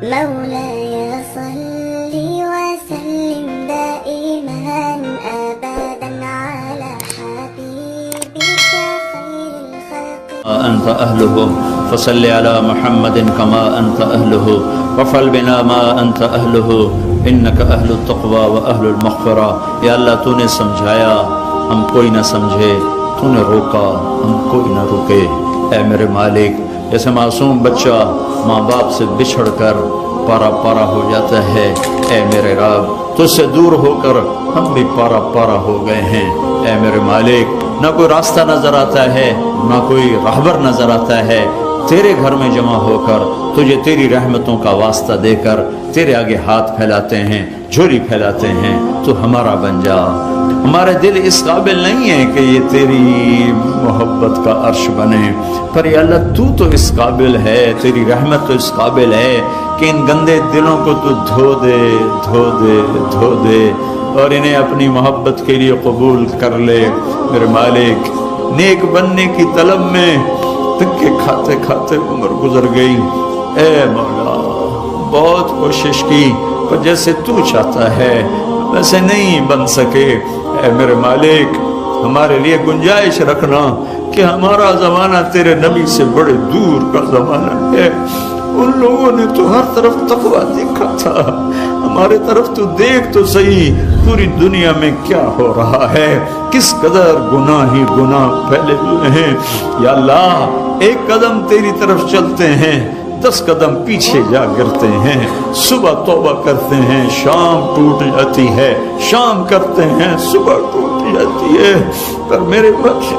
مولاي صل وسلم دائما أبدا على حبيبك خير الخلق. أنت أهله فصل على محمد كما أنت أهله وفعل بنا ما أنت أهله إنك أهل التقوى وأهل المغفرة. یا اللہ تو نے سمجھایا ہم کوئی نہ سمجھے، تو نے روکا ہم کوئی نہ روکے. اے میرے مالک، جیسے معصوم بچہ ماں باپ سے بچھڑ کر پارا پارا ہو جاتا ہے، اے میرے رب تجھ سے دور ہو کر ہم بھی پارا پارا ہو گئے ہیں. اے میرے مالک، نہ کوئی راستہ نظر آتا ہے، نہ کوئی راہبر نظر آتا ہے. تیرے گھر میں جمع ہو کر تجھے تیری رحمتوں کا واسطہ دے کر تیرے آگے ہاتھ پھیلاتے ہیں، جھولی پھیلاتے ہیں. تو ہمارا بن جا. ہمارے دل اس قابل نہیں ہے کہ یہ تیری محبت کا عرش بنے، پر یا اللہ تو اس قابل ہے، تیری رحمت تو اس قابل ہے کہ ان گندے دلوں کو تو دھو دے دھو دے دھو دے اور انہیں اپنی محبت کے لیے قبول کر لے. میرے مالک، نیک بننے کی طلب میں دھکے کھاتے کھاتے عمر گزر گئی. اے مولا، بہت کوشش کی پر جیسے تو چاہتا ہے ویسے نہیں بن سکے. اے میرے مالک، ہمارے لیے گنجائش رکھنا کہ ہمارا زمانہ تیرے نبی سے بڑے دور کا زمانہ ہے. ان لوگوں نے تو ہر طرف تقویٰ دیکھا تھا، ہمارے طرف تو دیکھ تو صحیح پوری دنیا میں کیا ہو رہا ہے، کس قدر گناہ ہی گناہ پھیلے ہوئے ہیں. یا اللہ، ایک قدم تیری طرف چلتے ہیں 10 قدم پیچھے جا گرتے ہیں. صبح توبہ کرتے ہیں، شام ٹوٹ جاتی ہے، شام کرتے ہیں، صبح ٹوٹ جاتی ہے. پر میرے بخش،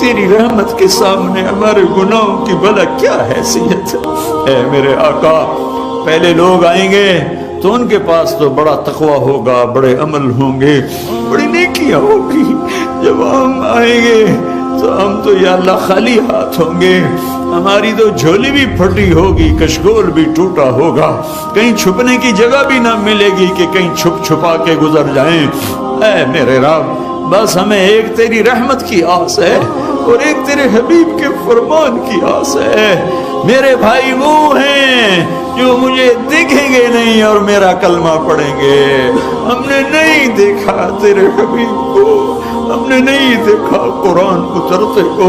تیری رحمت کے سامنے ہمارے گناہوں کی بھلا کیا حیثیت ہے. اے میرے آقا، پہلے لوگ آئیں گے تو ان کے پاس تو بڑا تقویٰ ہوگا، بڑے عمل ہوں گے، بڑی نیکیاں ہوگی. جب ہم آئیں گے تو ہم تو یا اللہ خالی ہاتھ ہوں گے. ہماری تو جھولی بھی پھٹی ہوگی، کشکول بھی ٹوٹا ہوگا، کہیں چھپنے کی جگہ بھی نہ ملے گی کہ کہیں چھپ چھپا کے گزر جائیں. اے میرے رب، بس ہمیں ایک تیری رحمت کی آس ہے اور ایک تیرے حبیب کے فرمان کی آس ہے. میرے بھائی وہ ہیں جو مجھے دیکھیں گے نہیں اور میرا کلمہ پڑھیں گے. ہم نے نہیں دیکھا تیرے حبیب کو، ہم نے نہیں دیکھا قرآن اترتے کو،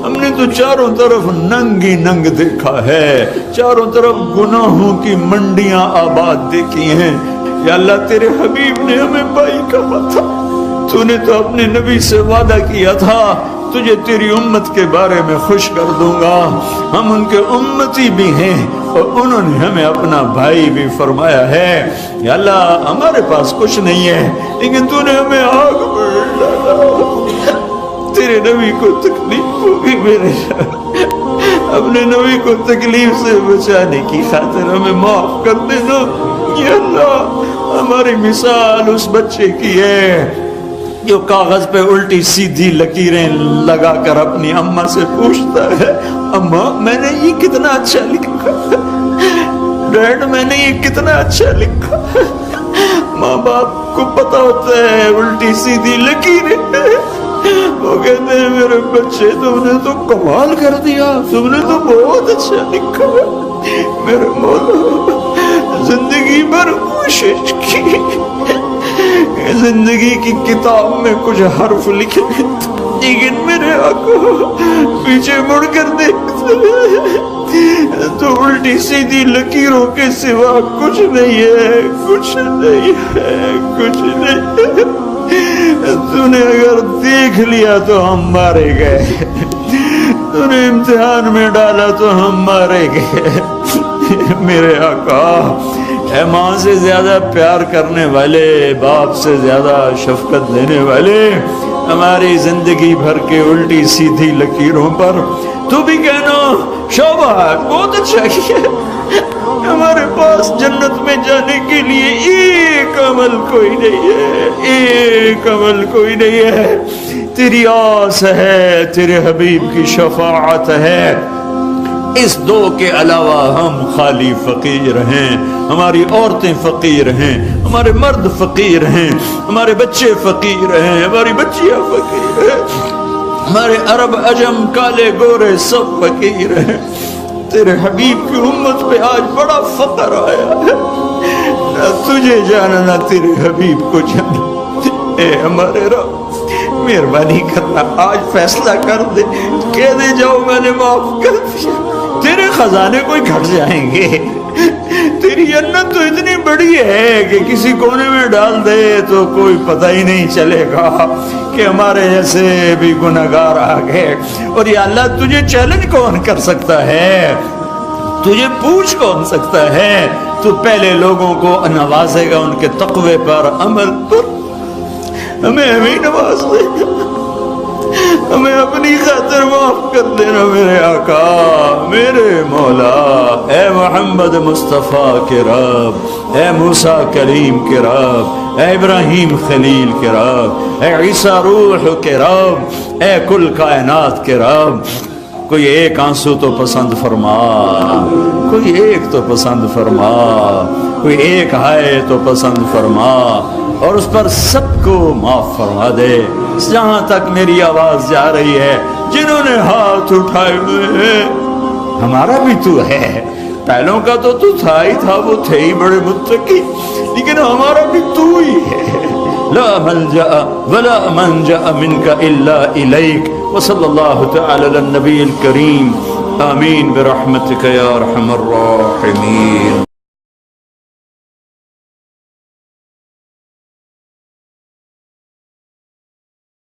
ہم نے تو چاروں طرف ننگ ہی ننگ دیکھا ہے، چاروں طرف گناہوں کی منڈیاں آباد دیکھی ہیں. یا اللہ، تیرے حبیب نے ہمیں بھائی کہا تھا، تو نے تو اپنے نبی سے وعدہ کیا تھا تجھے تیری امت کے بارے میں خوش کر دوں گا. ہم ان کے امتی بھی ہیں اور انہوں نے ہمیں اپنا بھائی بھی فرمایا ہے. یا اللہ، ہمارے پاس کچھ نہیں ہے لیکن تو نے ہمیں آگ میں ڈالا. تیرے نبی کو تکلیف ہوگی میرے، اپنے نبی کو تکلیف سے بچانے کی خاطر ہمیں معاف کر دینا. یا اللہ، ہماری مثال اس بچے کی ہے جو کاغذ پہ الٹی سیدھی لکیریں لگا کر اپنی اماں سے پوچھتا ہے، اماں میں نے یہ کتنا اچھا لکھا، ڈیڈ میں نے یہ کتنا اچھا لکھا. ماں باپ کو پتا ہوتا ہے الٹی سیدھی لکیریں، وہ کہتے ہیں میرے بچے تم نے تو کمال کر دیا، تم نے تو بہت اچھا لکھا. میرے مولا، زندگی بھر کوشش کی، زندگی کی کتاب میں کچھ حرف لکھے لیکن میرے آقا پیچھے مڑ کر دیکھتے تو الٹی سیدھی لکیروں کے سوا کچھ نہیں ہے، کچھ نہیں ہے، کچھ نہیں ہے. تو نے اگر دیکھ لیا تو ہم مارے گئے، تو نے امتحان میں ڈالا تو ہم مارے گئے. میرے آقا، اے ماں سے زیادہ پیار کرنے والے، باپ سے زیادہ شفقت دینے والے، ہماری زندگی بھر کے الٹی سیدھی لکیروں پر تو بھی کہنا شاباش بہت اچھا کیا. ہمارے پاس جنت میں جانے کے لیے ایک عمل کوئی نہیں ہے، ایک عمل کوئی نہیں ہے. تیری آس ہے، تیرے حبیب کی شفاعت ہے. اس دو کے علاوہ ہم خالی فقیر ہیں، ہماری عورتیں فقیر ہیں، ہمارے مرد فقیر ہیں، ہمارے بچے فقیر ہیں، ہماری بچیاں فقیر ہیں، ہمارے عرب عجم کالے گورے سب فقیر ہیں. تیرے حبیب کی امت پہ آج بڑا فخر آیا ہے، نہ تجھے جانا نہ تیرے حبیب کو جانا۔ اے ہمارے رب مہربانی کرنا، آج فیصلہ کر دے، کہہ دے جاؤ میں نے معاف کر دیا، تیرے خزانے کوئی گھٹ جائیں گے۔ تیری جنت تو اتنی بڑی ہے کہ کسی کونے میں ڈال دے تو کوئی پتہ ہی نہیں چلے گا کہ ہمارے جیسے بھی گناہگار آ گئے۔ اور یا اللہ تجھے چیلنج کون کر سکتا ہے، تجھے پوچھ کون سکتا ہے؟ تو پہلے لوگوں کو نوازے گا ان کے تقوی پر، عمل پر، ہمیں نواز دے گا، ہمیں اپنی خاطر معاف کر دینا میرے آقا، میرے مولا، اے محمد مصطفیٰ کے رب، اے موسیٰ کلیم کے رب، اے ابراہیم خلیل کے رب، اے عیسیٰ روح کے رب، اے کل کائنات کے رب، کوئی ایک آنسو تو پسند فرما، کوئی ایک تو پسند فرما، کوئی ایک ہائے تو پسند فرما، اور اس پر سب کو معاف فرما دے۔ جہاں تک میری آواز جا رہی ہے، جنہوں نے ہاتھ اٹھائے ہوئے ہیں، ہمارا بھی تو ہے، پہلوں کا تو تھا ہی تھا، وہ تھے ہی بڑے متقی، لیکن ہمارا بھی تو ہی ہے۔ لا ملجأ ولا منجأ منك الا الیک، وصلی اللہ تعالی علی النبی الکریم، آمین برحمتک یا ارحم الراحمین۔